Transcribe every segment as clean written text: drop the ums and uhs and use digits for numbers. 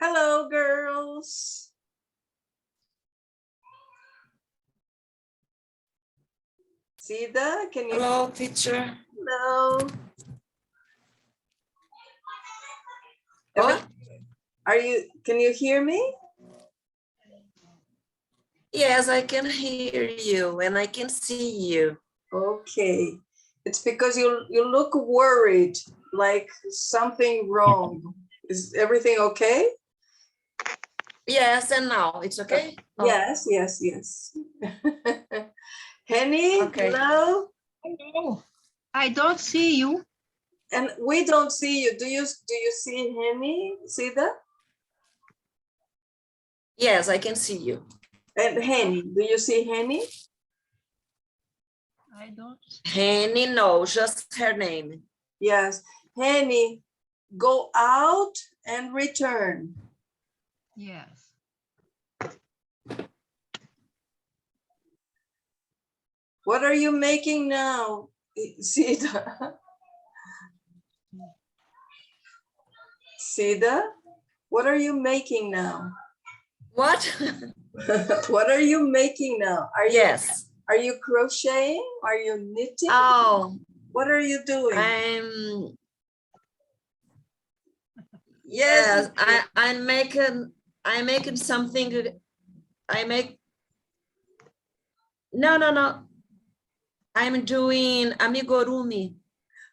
Hello, girls. Sida, can you? Hello, teacher. Hello. Oh, Can you hear me? yes, I can hear you and I can see you. Okay. It's because you look worried, like something wrong. Is everything okay? Yes, and now it's okay? Yes, yes, yes. Henny, Okay. hello. Hello. I don't see you. And we don't see you. Do you see Henny? See that? Yes, I can see you. And Henny, do you see Henny? I don't. Henny, no, just her name. Yes. Henny, go out and return. Yes. What are you making now? Sida? Sida? What are you making now? What? What are you making now? Yes. Are you crocheting? Are you knitting? Oh, What are you doing? Yes, I'm making something. No. I'm doing amigurumi.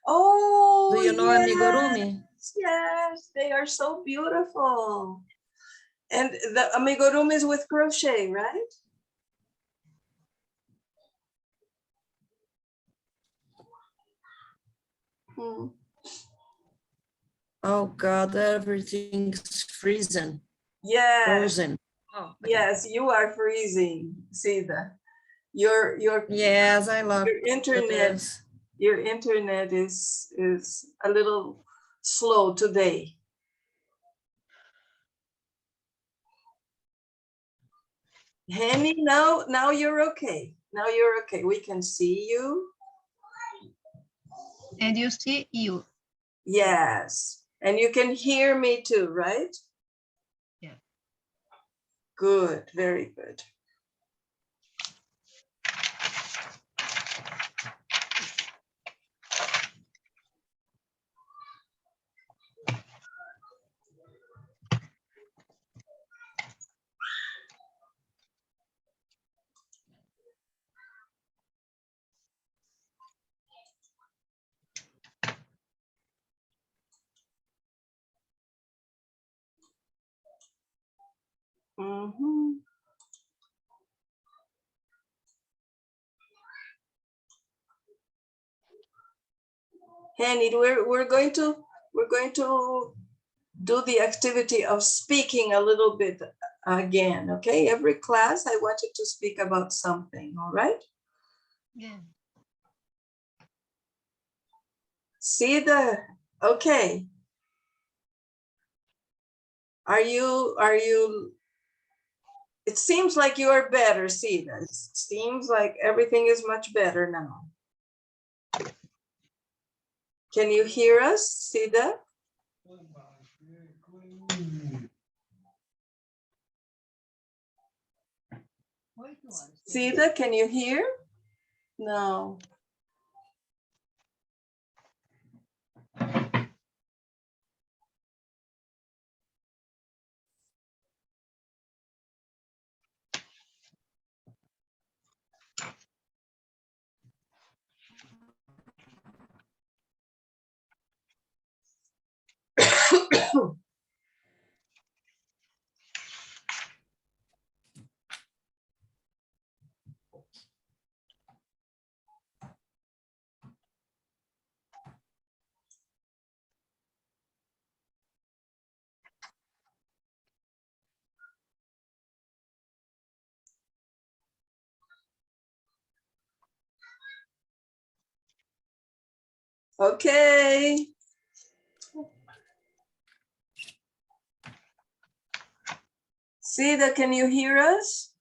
Oh, Do you know amigurumi? Yes, they are so beautiful. And the amigurumi is with crochet, right? Hmm. Oh God, everything's freezing. Yes. Frozen. Oh, okay. Yes, you are freezing. See that? Your Yes, I love your internet. this. Your internet is a little slow today. Henny, now you're okay. Now you're okay. We can see you. And you see you. Yes. And you can hear me too, right? Yeah. Good, very good. Mm-hmm. Henny, we're going to do the activity of speaking a little bit again, okay? Every class, I want you to speak about something, all right? Yeah. See the, okay. Are you, it seems like you are better, see that? It seems like everything is much better now. Can you hear us, see that? Sida, can you hear? No. Okay. Sida, can you hear us?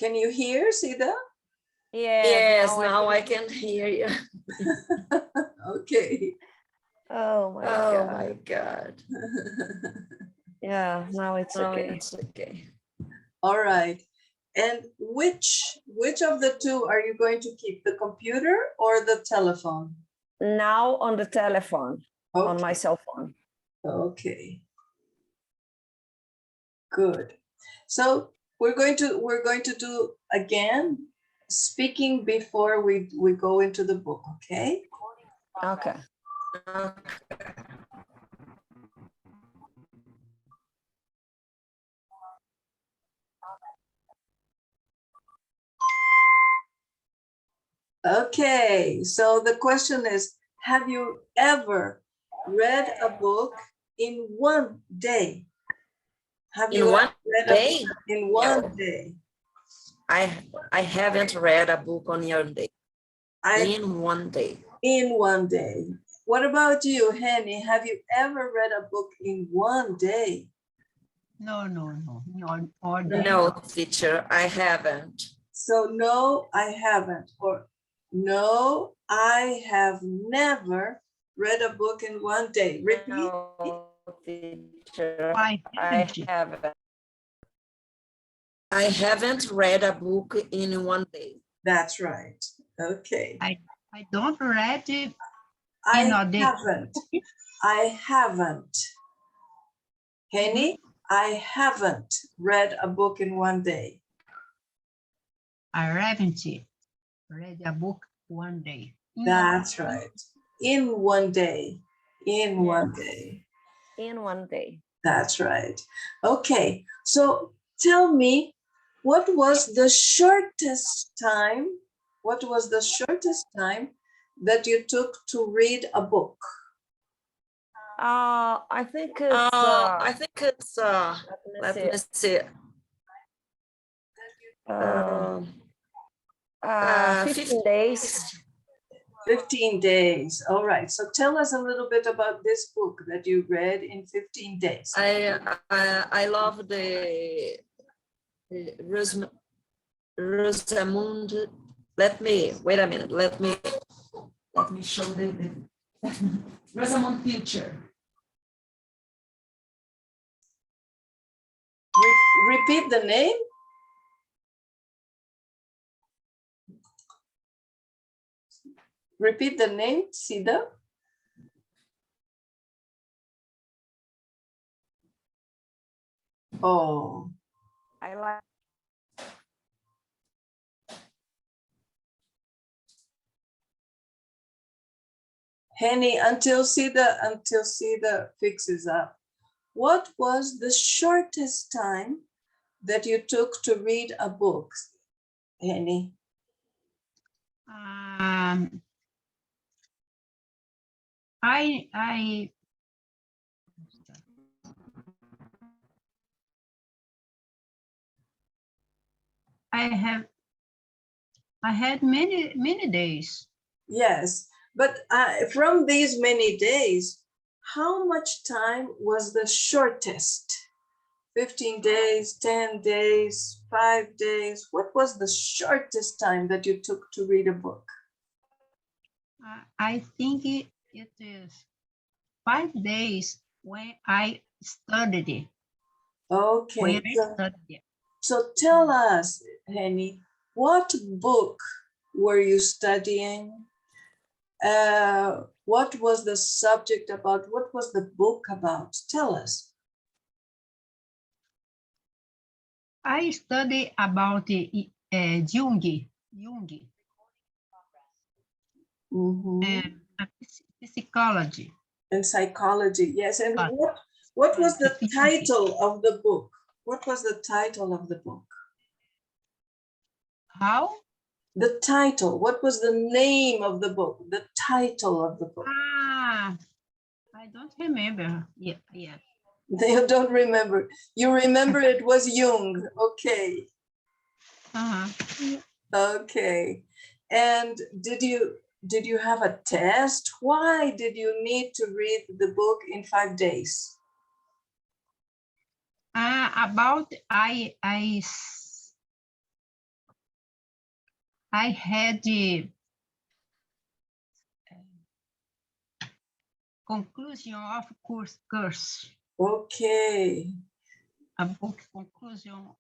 Can you hear, Sida? Yes, now I can hear you. Okay. Oh my God. Yeah, now it's okay. It's okay. All right. And which of the two are you going to keep, the computer or the telephone? Now on the telephone, on my cell phone. Okay. Good. So we're going to do again speaking before we go into the book, okay? Okay. Okay, so the question is, have you ever read a book in one day? Have you ever read a book in one day? I haven't read a book on your day. In one day. In one day. What about you, Henny? Have you ever read a book in one day? No, all day. No, teacher, I haven't. So no, I haven't, or no, I have never read a book in one day. Repeat. No, teacher, I I haven't. I haven't read a book in one day. That's right. Okay. I don't read it I in a day. haven't. I haven't. Henny, I haven't read a book in one day. I haven't read a book one day. That's right. In one day. In one day. In one day. That's right. Okay. So tell me, what was the shortest time? What was the shortest time that you took to read a book? I think it's let me see. 15 days. 15 days. All right. So tell us a little bit about this book that you read in 15 days. I love the Rosamund. Let me wait a minute. Let me show the Rosamund picture. Repeat the name. Repeat the name, Sida. Oh. I like. Henny, until Sida fixes up. What was the shortest time that you took to read a book, Henny? I had many days. Yes, but from these many days, how much time was the shortest? 15 days, 10 days, 5 days? What was the shortest time that you took to read a book? I think it is 5 days when I studied it. Okay, so tell us, Henny, what book were you studying? What was the subject about? What was the book about? Tell us. I study about Jung. And psychology. And psychology, yes. And what was the title of the book? What was the title of the book? How? The title. What was the name of the book? The title of the book. I don't remember yet. You don't remember. You remember it was Jung. Okay. Okay. And did you have a test? Why did you need to read the book in 5 days? I had the conclusion of course. Okay. A book conclusion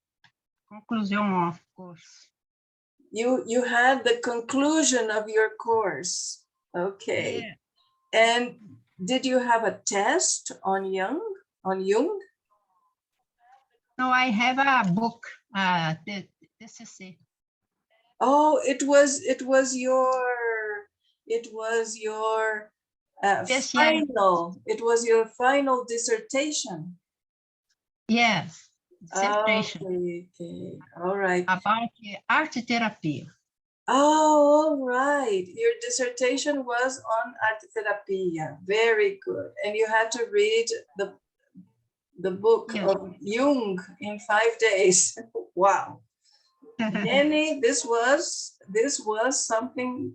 of course. You had the conclusion of your course. Okay. Yeah. And did you have a test on Jung? No, I have a book, the TCC. Oh, it was your Yes, yeah. final. It was your final dissertation. Yes, dissertation Okay. All right. about art therapy. Oh, all right. Your dissertation was on arte terapia. Very good. And you had to read the book Yes. of Jung in 5 days. Wow. Jenny, this was something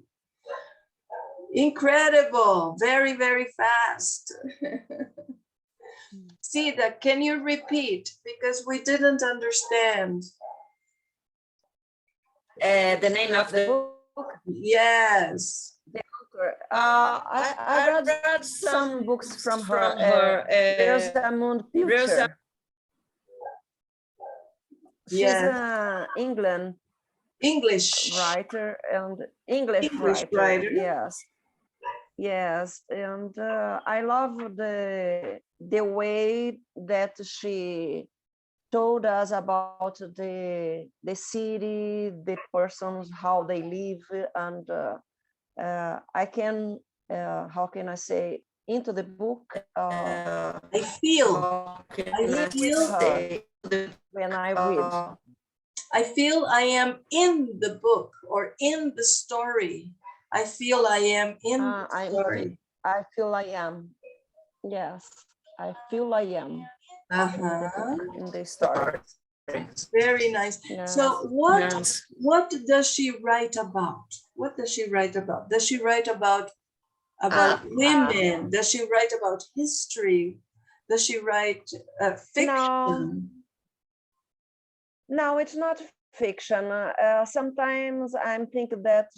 incredible. Very, very fast. Sita, can you repeat? Because we didn't understand. The name of the book? Yes. I read some books from her. Rosamund Pilcher. She's Yes. England English writer and English writer. Yes, and I love the way that she told us about the city, the persons, how they live, and I can, how can I say, into the book. I feel her when I read. I feel I am in the book or in the story. I feel I am in the story. I feel I am. Yes, I feel I am in the story. Very nice. Yes. So what does she write about? What does she write about? Does she write about women? Does she write about history? Does she write fiction? No, it's not fiction. Sometimes I'm thinking that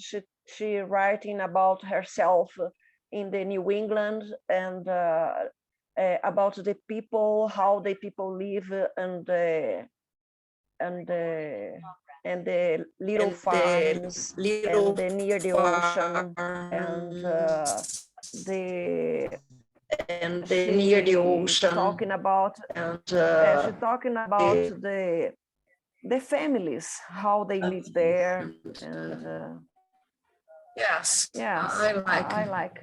she writing about herself in the New England and about the people, how the people live, and the little farms, and the near the ocean, and near the ocean. Talking about she's talking about the families, how they live there, and yes, I like.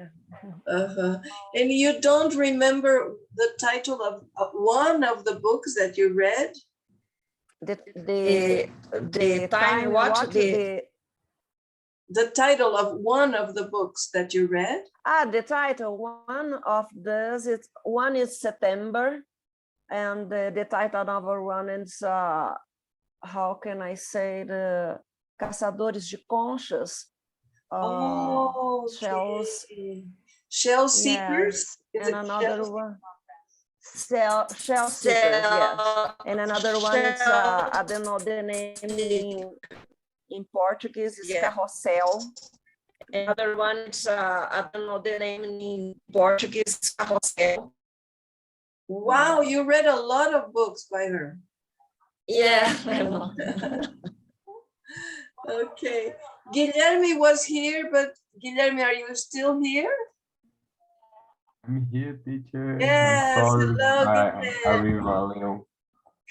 And you don't remember the title of one of the books that you read? The time, what the title of one of the books that you read? The title, one of those, one is September, and the title of one is how can I say, the Caçadores de Conchas. Shell seekers. Yes. And another one, shell seekers. Yes, and another one is I don't know the name in Portuguese. Is carrossel. Another one is I don't know the name in Portuguese. Carrossel. Wow, you read a lot of books by her. Yeah. Okay. Guilherme was here, but Guilherme, are you still here? I'm here, teacher. Yes. Hello, Guilherme.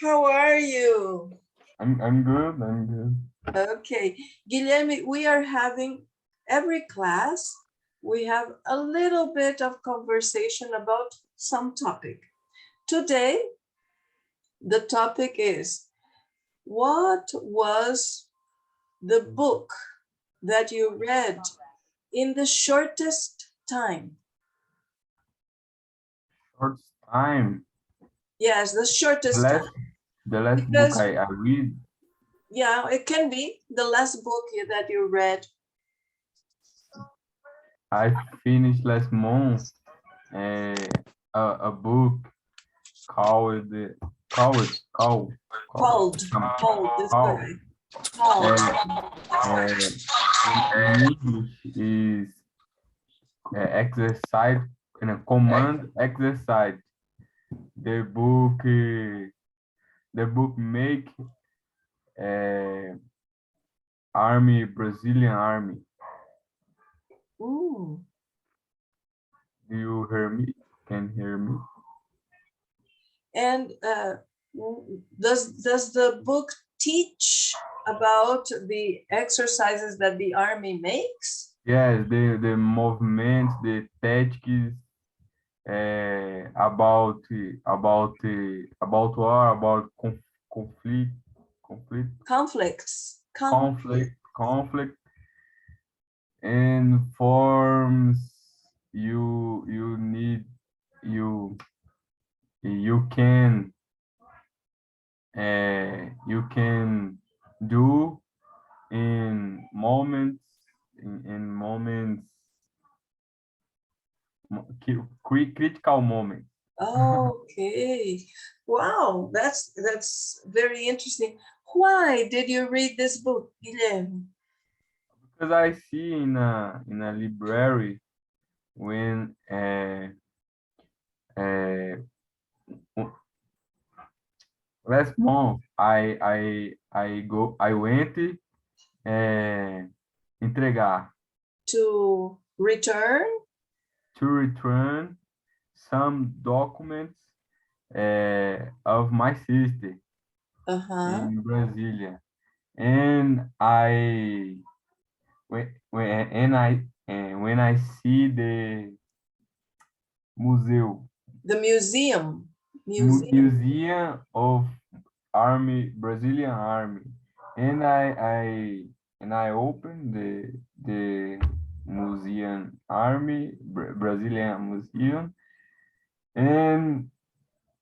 How are you? I'm good. I'm good. Okay. Guilherme, we are having every class, we have a little bit of conversation about some topic. Today, the topic is, what was the book that you read in the shortest time? Short time. Yes, the shortest time. The last book I read. Yeah, it can be the last book that you read. I finished last month a book called How? In English is exercise and a command exercise. The book make army Brazilian army. Ooh. Do you hear me? Can hear me? And does the book teach about the exercises that the army makes? Yes, the movements, the tactics, about war, about conflict, Conflicts. conflict, and forms you need you you can do in moments in moments critical moments. Okay. Wow, that's very interesting. Why did you read this book, Guilherme? Because I see in a library when last month I went entregar To return? to return some documents of my sister Uh-huh. in Brasilia, and when I see the museu The museum. Museum. museum of army Brazilian army, and I open the museum army Brazilian museum, and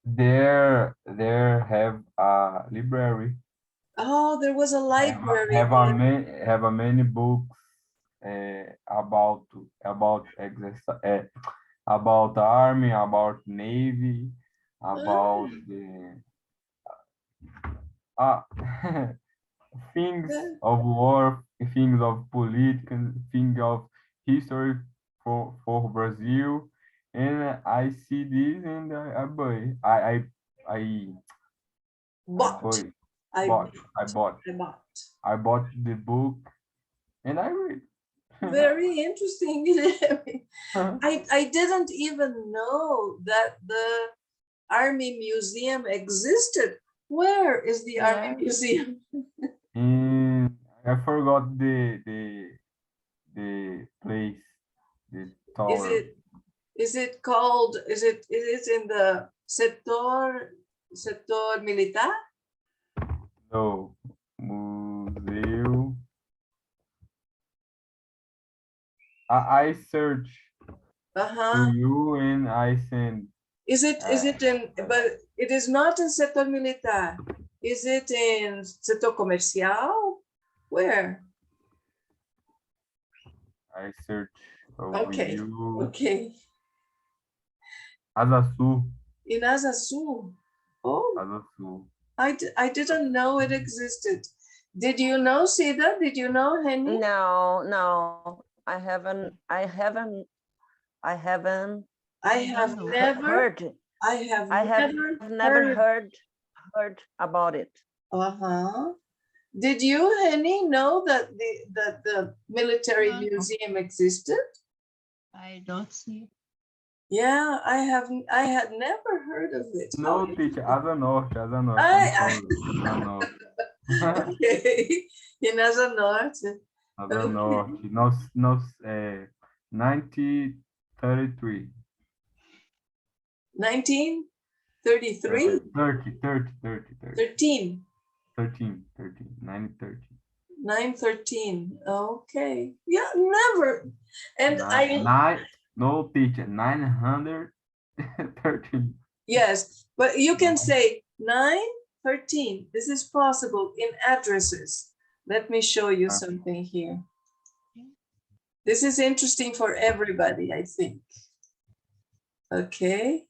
there have a library. Oh, there was a library there. Have a many books about army, about navy, about the ah things Yeah. of war, things of political, things of history for Brazil, and I see this and I buy. I Bought. buy I bought bought. I bought I bought. I bought the book and I read. Very interesting. Guilherme. I didn't even know that the Army Museum existed. Where is the Army Yeah. Museum? And I forgot the place, the Is tower. it called, is it in the sector militar? No, museu. I search to Uh-huh. you and I send. Is it in, but it is not in sector militar. Is it in sector comercial? Where? I search with Okay. you. Okay. Asa Sul, In Asa Sul. Oh, Asa Sul. I didn't know it existed. Did you know, Sida? Did you know, Henny? No, I haven't. I haven't I I have don't know. never, heard. I have I have never never heard about it. Uh-huh. Did you, Henny, know that the military No, no, museum existed? I don't see. Yeah, I had never heard of it. How No, teacher, interesting. Asa Norte, Asa Norte. I'm I sorry, Asa Norte. okay. In Asa Norte. Asa Okay. Norte. No, 1933. 1933? 13. 913. 913. Okay. Yeah, never. And No teacher, 913. yes, but you can say 913. This is possible in addresses. Let me show you something here. This is interesting for everybody, I think. Okay.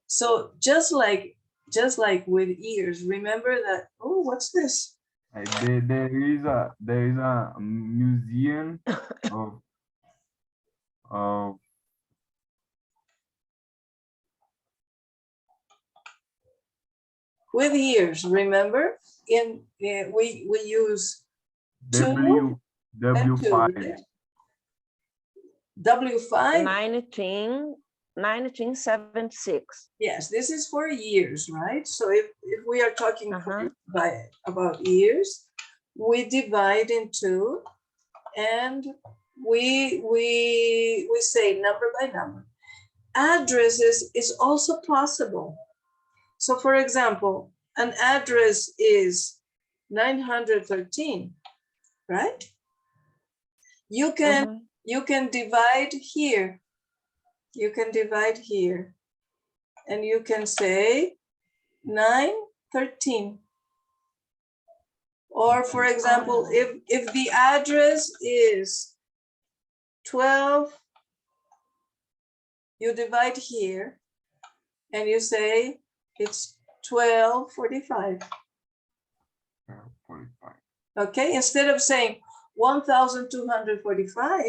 So just like with ears, remember that, oh, what's this? There is a museum of of With years, remember? We use two and two, W5. right? W5, 1976. yes, this is for years, right? So if we are talking about years, we divide in two and we say number by number. Addresses is also possible. So for example, an address is 913, right? You can divide here. You can divide here. And you can say 913. Or for example, if the address is 12, you divide here and you say it's 1245. 45. Okay, instead of saying 1245,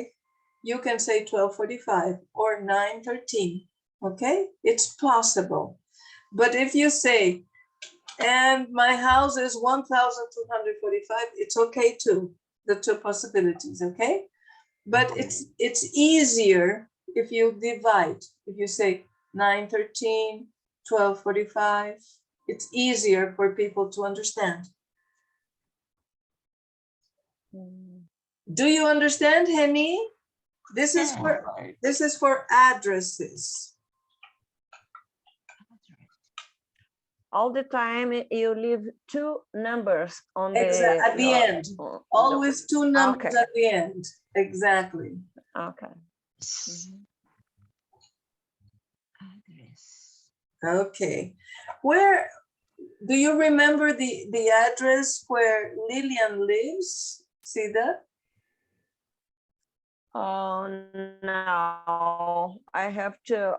you can say 1245 or 913. Okay, it's possible. But if you say, and my house is 1245, it's okay too, the two possibilities, okay? But it's easier if you divide. If you say 913, 1245, it's easier for people to understand. Do you understand, Henny? This is for addresses. All the time you leave two numbers on the at the end. Always two numbers at the end. Exactly. Okay. Address. Okay. Where do you remember the address where Lillian lives? See that? Oh no, I have to.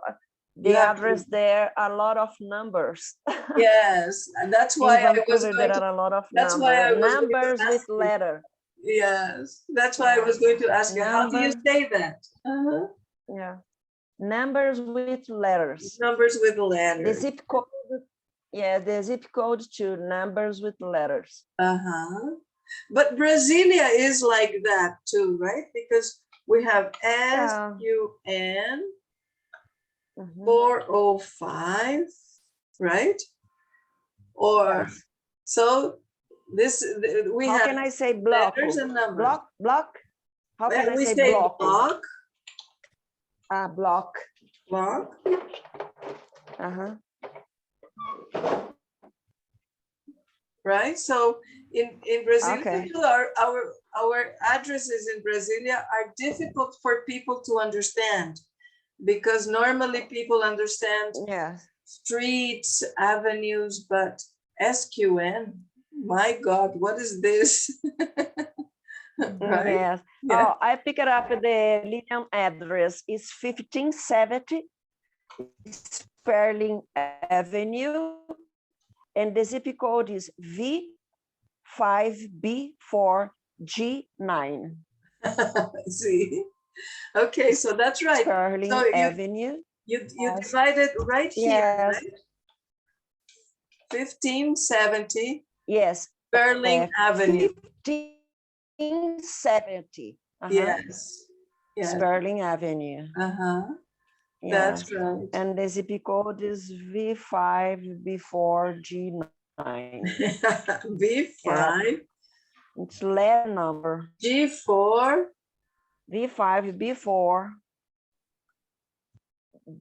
The You have address there are a lot of numbers. Yes, and that's why In I was Vancouver, going there to. are a lot of That's why I was going to numbers with ask you. letter. Yes, that's why I was going to ask you. How do you say that? Yeah, numbers with letters. Numbers with The letters. zip code. Yeah, the zip code to numbers with letters. But Brasilia is like that too, right? Because we have SQN 405, right? Or so this we How have can I say block? letters and numbers. Block. How can I We say block? block. Block. Block. Right. So in Brasilia, our addresses in Brasilia are difficult for people to understand because normally people understand streets, avenues, but SQN, my God, what is this? Right? Yes. Yeah. Oh, I picked up the Lilian address. It's 1570 Sperling Avenue, and the zip code is V5B4G9. See? Okay, so that's right. Sperling so Avenue. You divided right here, right? 1570. Yes. Sperling Avenue. 1570. Yes. Sperling Avenue. Yes. That's right. And the zip code is V5B4G9. V5. It's letter number. G4. V5B4.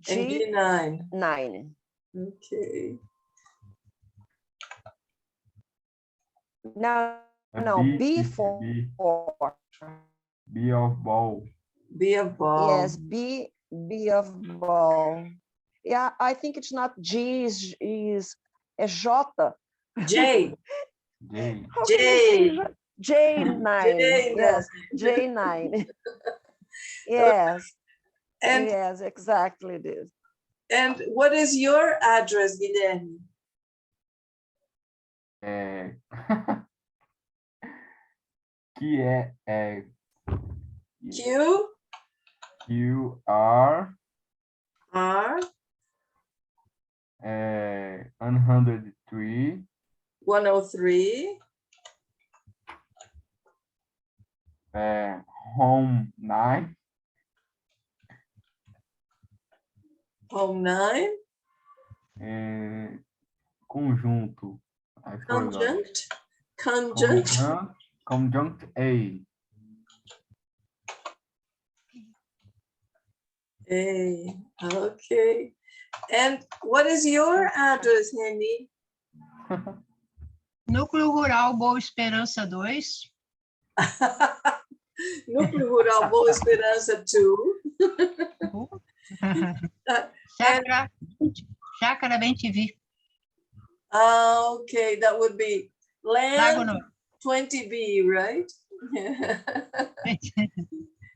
G9. 9. Okay. No, B4. B of ball. B of ball. Yes, B of ball. Yeah, I think it's not G, is a J. J. J9. Yes, J9. Yes. And yes, exactly this. And what is your address, Guilherme? que Q QR R 103 103 home 9 home 9 conjunto. I forgot. conjunct Conjunct A. A. Okay. And what is your address, Henny? Núcleo Rural Boa Esperança 2. Núcleo Rural Boa Esperança 2. Chácara, Chácara Bem TV. Okay, that would be Lago land Norte. 20B, right?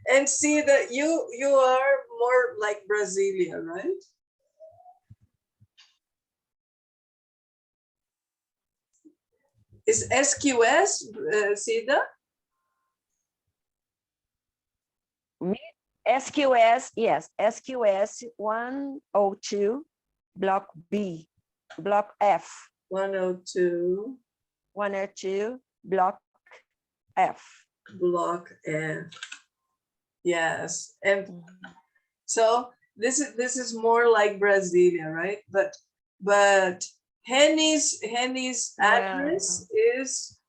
And see that you are more like Brasilia, right? Is SQS, Cida? SQS, yes, SQS 102, block B, block F, 102, 102, block F. block F. Yes, and so this is more like Brasilia, right? But Henny's address is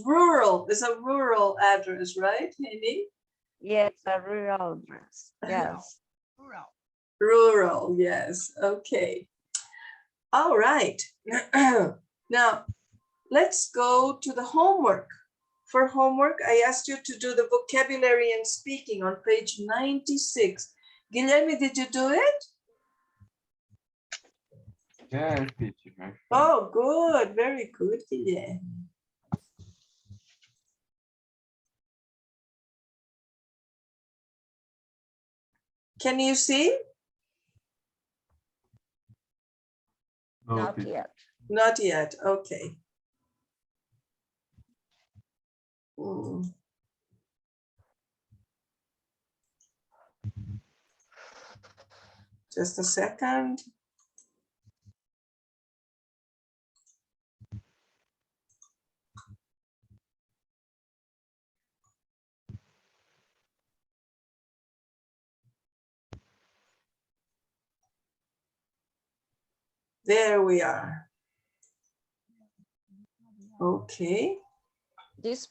rural. It's a rural address, right, Henny? Yes, a rural address. Yes. Rural. Rural, yes. Okay. All right. Now, let's go to the homework. For homework, I asked you to do the vocabulary and speaking on page 96. Guilherme, did you do it? Yes, teacher. Oh, good. Very good, Guilherme. Can you see? Not Noted. yet. Not yet. Okay. Just a second. There we are. Okay. This.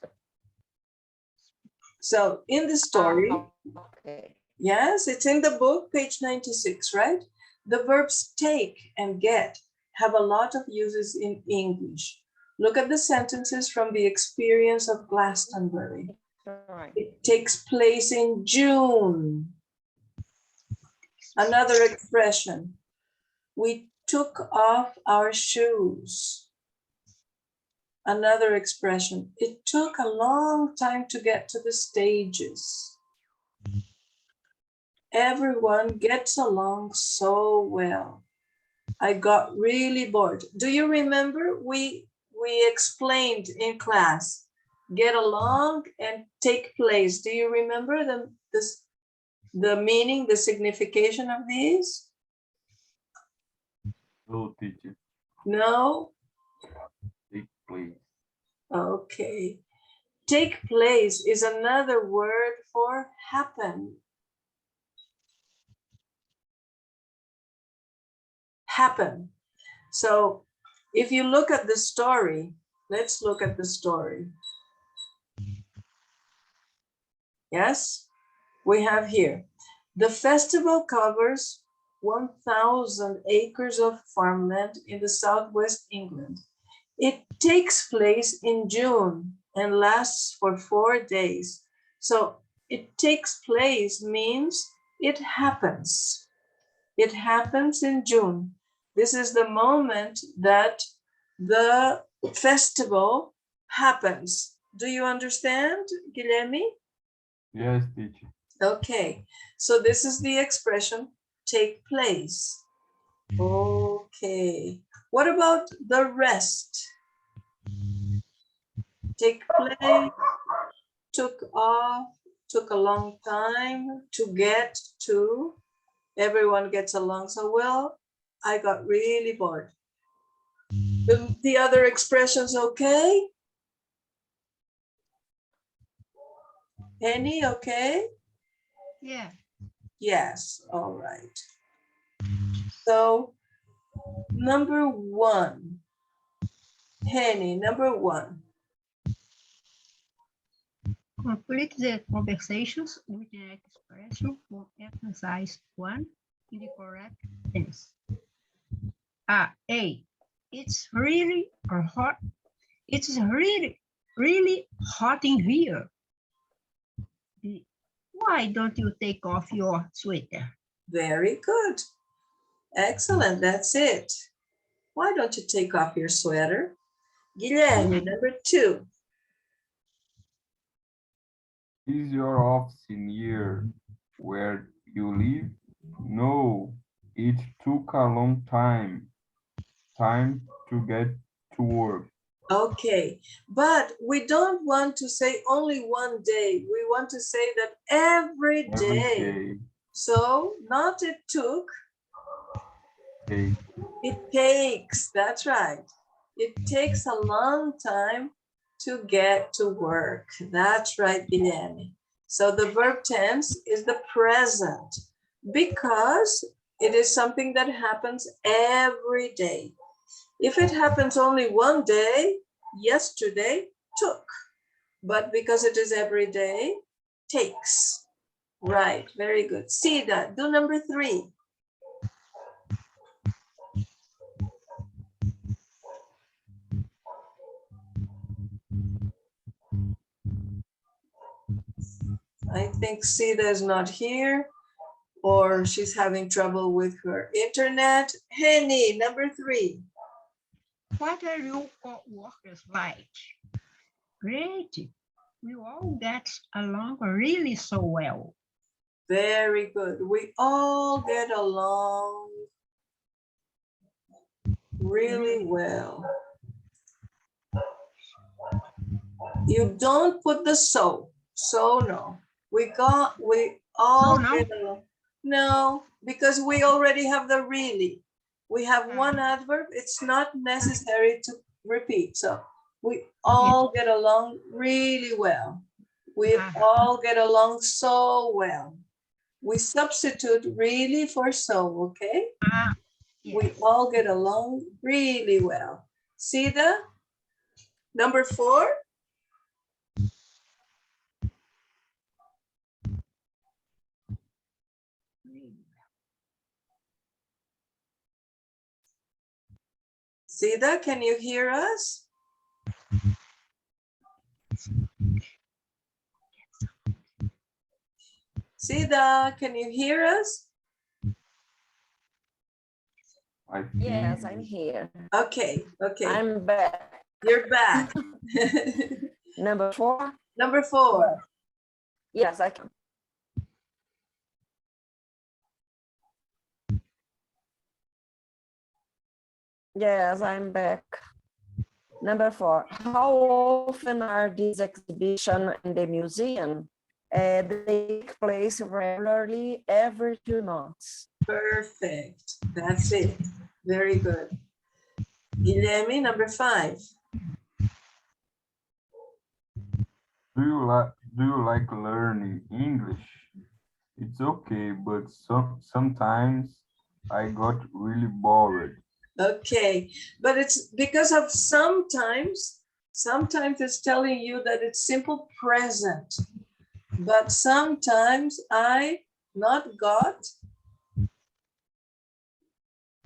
So in the story, Okay. yes, it's in the book, page 96, right? The verbs take and get have a lot of uses in English. Look at the sentences from the experience of Glastonbury. Right. It takes place in June. Another expression, we took off our shoes. Another expression, it took a long time to get to the stages. Everyone gets along so well. I got really bored. Do you remember we explained in class, get along and take place. Do you remember the meaning, the signification of these? No, teacher. No? Take place. Okay. Take place is another word for happen. Happen. So if you look at the story, let's look at the story. Yes, we have here. The festival covers 1,000 acres of farmland in the southwest England. It takes place in June and lasts for 4 days. So it takes place means it happens. It happens in June. This is the moment that the festival happens. Do you understand, Guilherme? Yes, teacher. Okay, so this is the expression take place. Okay, what about the rest? take place, took off, took a long time, to get to. Everyone gets along so well. I got really bored. The other expressions okay? Any okay? Yeah. Yes, all right. So number one, Henny, number one. Complete the conversations with the expression for emphasize one in the correct tense. A. It's really hot. It's really hot in here. B. Why don't you take off your sweater? Very good. Excellent, that's it. Why don't you take off your sweater? Guilherme, number two. Is your office near where you live? No, it took a long time to get to work. Okay, but we don't want to say only one day. We want to say that every Every day. day. So not it took, Okay. it takes, that's right. It takes a long time to get to work. That's right, Guilherme. So the verb tense is the present because it is something that happens every day. If it happens only one day, yesterday took, but because it is every day, takes. Right, very good. See that, do number three. I think Sita is not here or she's having trouble with her internet. Henny, number three. What are your co-workers like? Great. We all get along really so well. Very good. We all get along really well. You don't put the so no. We all So no? get along. No, because we already have the really. We have one adverb, it's not necessary to repeat. So we all get along really well. We all get along so well. We substitute really for so, okay? We all get along really well. See the number four? Sida, can you hear us? Sida, can you hear us? Yes, I'm here. Okay, okay. I'm back. You're back. Number four? Number four. Yes, I can. Yes, I'm back. Number four, how often are these exhibitions in the museum? They take place regularly every 2 months. Perfect. That's it. Very good. Guilherme, number five. Do you like learning English? It's okay, but sometimes I got really bored. Okay, but it's because of sometimes it's telling you that it's simple present, but sometimes I not got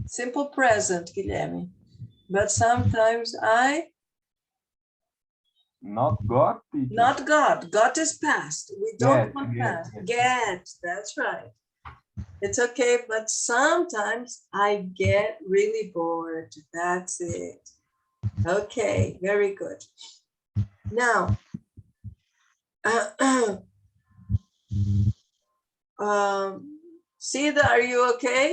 simple present, Guilherme, but sometimes I Not got, teacher? not got is past. We don't want past. Get. Get, that's right. It's okay, but sometimes I get really bored. That's it. Okay, very good. Now, Sida, are you okay?